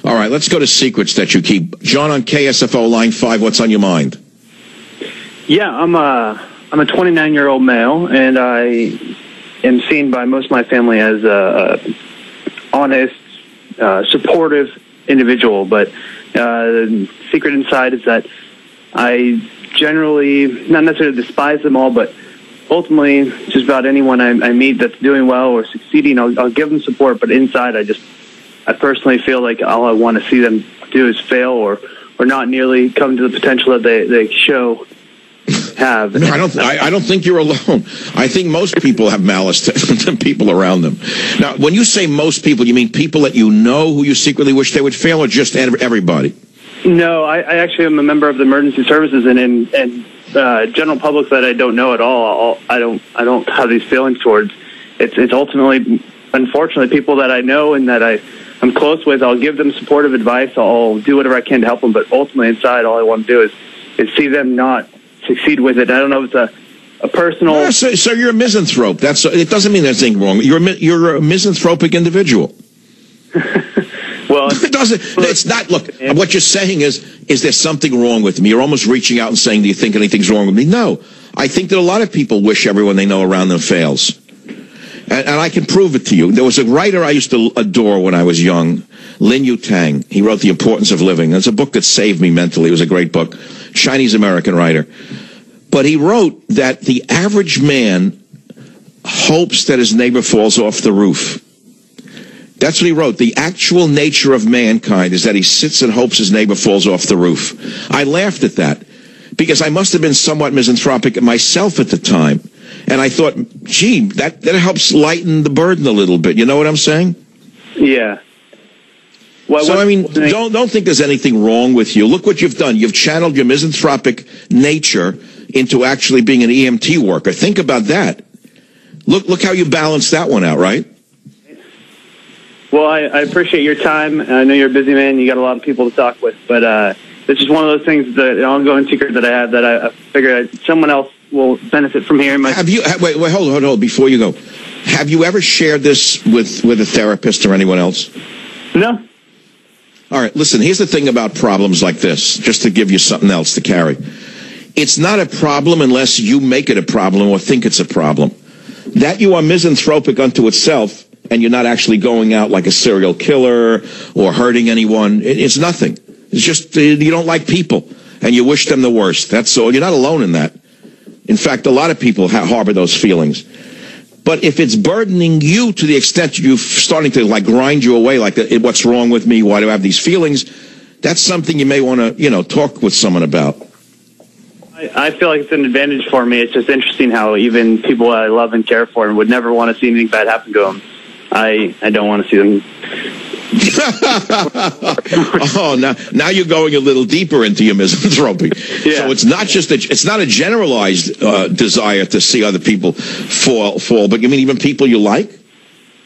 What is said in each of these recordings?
All right, let's go to secrets that you keep. John on KSFO line 5. What's on your mind? Yeah, I'm a 29-year-old male, and I am seen by most of my family as a honest, supportive individual. But the secret inside is that I generally, not necessarily despise them all, but ultimately, just about anyone I meet that's doing well or succeeding, I'll give them support. But inside, I personally feel like all I want to see them do is fail or not nearly come to the potential that they show have. No, I don't think you're alone. I think most people have malice to people around them. Now, when you say most people, you mean people that you know who you secretly wish they would fail, or just everybody? No, I actually am a member of the emergency services, and general public that I don't know at all. I don't have these feelings towards. It's ultimately, unfortunately, people that I know and that I'm close with. I'll give them supportive advice. I'll do whatever I can to help them. But ultimately, inside, all I want to do is see them not succeed with it. I don't know if it's a personal. Yeah, so you're a misanthrope. It doesn't mean there's anything wrong. You're a misanthropic individual. Well, it doesn't. It's not. Look, what you're saying is there something wrong with me? You're almost reaching out and saying, "Do you think anything's wrong with me?" No, I think that a lot of people wish everyone they know around them fails, and I can prove it to you. There was a writer I used to adore when I was young, Lin Yutang. He wrote The Importance of Living. It's a book that saved me mentally. It was a great book. Chinese American writer, but he wrote that the average man hopes that his neighbor falls off the roof. That's what he wrote. The actual nature of mankind is that he sits and hopes his neighbor falls off the roof. I laughed at that because I must have been somewhat misanthropic myself at the time. And I thought, gee, that helps lighten the burden a little bit. You know what I'm saying? Yeah. So, I mean, don't think there's anything wrong with you. Look what you've done. You've channeled your misanthropic nature into actually being an EMT worker. Think about that. Look how you balanced that one out, right? Well, I appreciate your time. I know you're a busy man. You got a lot of people to talk with. But it's just one of those things, an ongoing secret that I have that I figure someone else will benefit from hearing. Have you? Wait, hold. Before you go, have you ever shared this with a therapist or anyone else? No. All right, listen, here's the thing about problems like this, just to give you something else to carry. It's not a problem unless you make it a problem or think it's a problem. That you are misanthropic unto itself and you're not actually going out like a serial killer or hurting anyone, it's nothing. It's just you don't like people and you wish them the worst. That's all. You're not alone in that. In fact, a lot of people harbor those feelings. But if it's burdening you to the extent you're starting to like grind you away, like what's wrong with me? Why do I have these feelings? That's something you may want to, talk with someone about. I feel like it's an advantage for me. It's just interesting how even people I love and care for and would never want to see anything bad happen to them. I don't want to see them. Oh, now you're going a little deeper into your misanthropy. Yeah. So it's not just it's not a generalized desire to see other people fall, but you mean even people you like?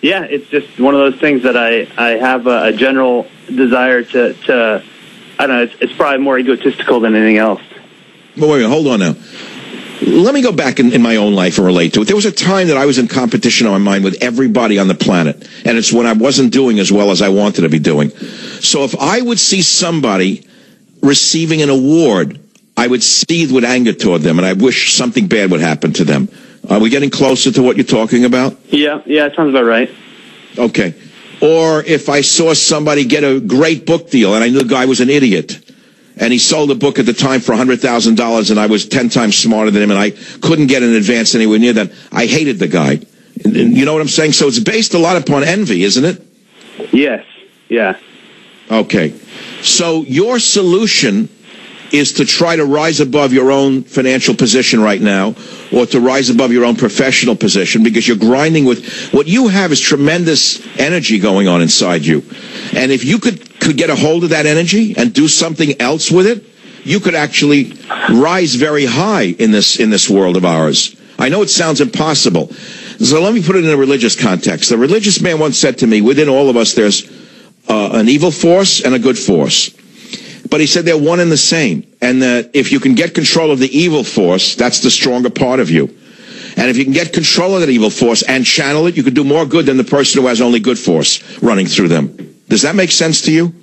Yeah, it's just one of those things that I have a general desire to I don't know, it's probably more egotistical than anything else. But wait a minute, hold on now. Let me go back in my own life and relate to it. There was a time that I was in competition on my mind with everybody on the planet, and it's when I wasn't doing as well as I wanted to be doing. So if I would see somebody receiving an award, I would seethe with anger toward them, and I wish something bad would happen to them. Are we getting closer to what you're talking about? Yeah, it sounds about right. Okay. Or if I saw somebody get a great book deal, and I knew the guy was an idiot, and he sold a book at the time for $100,000, and I was 10 times smarter than him, and I couldn't get an advance anywhere near that. I hated the guy. And you know what I'm saying? So it's based a lot upon envy, isn't it? Yes. Yeah. Okay. So your solution is to try to rise above your own financial position right now, or to rise above your own professional position, because you're grinding with what you have is tremendous energy going on inside you. And if you could get a hold of that energy and do something else with it, you could actually rise very high in this world of ours. I know it sounds impossible. So let me put it in a religious context. A religious man once said to me, within all of us, there's an evil force and a good force. But he said they're one and the same, and that if you can get control of the evil force, that's the stronger part of you. And if you can get control of that evil force and channel it, you can do more good than the person who has only good force running through them. Does that make sense to you?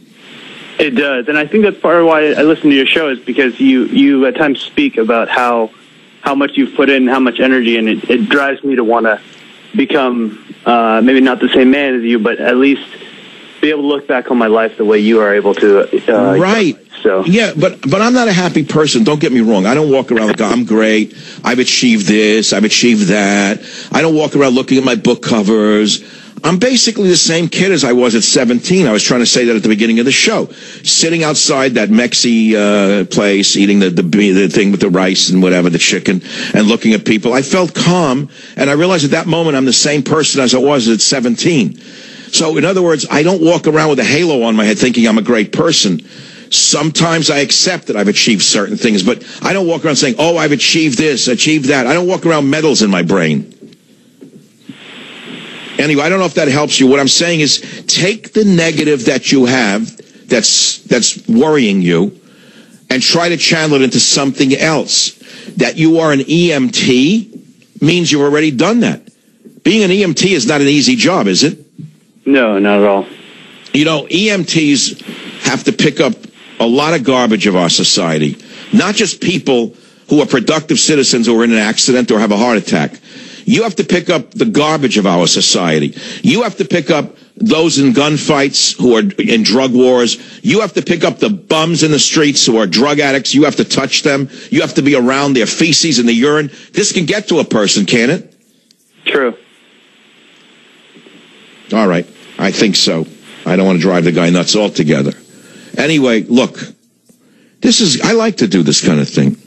It does, and I think that's part of why I listen to your show is because you at times speak about how much you've put in, how much energy, and it drives me to want to become maybe not the same man as you, but at least be able to look back on my life the way you are able to. Right. So yeah, but I'm not a happy person. Don't get me wrong. I don't walk around like I'm great. I've achieved this. I've achieved that. I don't walk around looking at my book covers. I'm basically the same kid as I was at 17. I was trying to say that at the beginning of the show. Sitting outside that Mexi place, eating the thing with the rice and whatever, the chicken, and looking at people. I felt calm, and I realized at that moment I'm the same person as I was at 17. So, in other words, I don't walk around with a halo on my head thinking I'm a great person. Sometimes I accept that I've achieved certain things, but I don't walk around saying, oh, I've achieved this, achieved that. I don't walk around medals in my brain. Anyway, I don't know if that helps you. What I'm saying is take the negative that you have that's worrying you and try to channel it into something else. That you are an EMT means you've already done that. Being an EMT is not an easy job, is it? No, not at all. You know, EMTs have to pick up a lot of garbage of our society. Not just people who are productive citizens who are in an accident or have a heart attack. You have to pick up the garbage of our society. You have to pick up those in gunfights who are in drug wars. You have to pick up the bums in the streets who are drug addicts. You have to touch them. You have to be around their feces and the urine. This can get to a person, can it? True. All right. I think so. I don't want to drive the guy nuts altogether. Anyway, look, I like to do this kind of thing.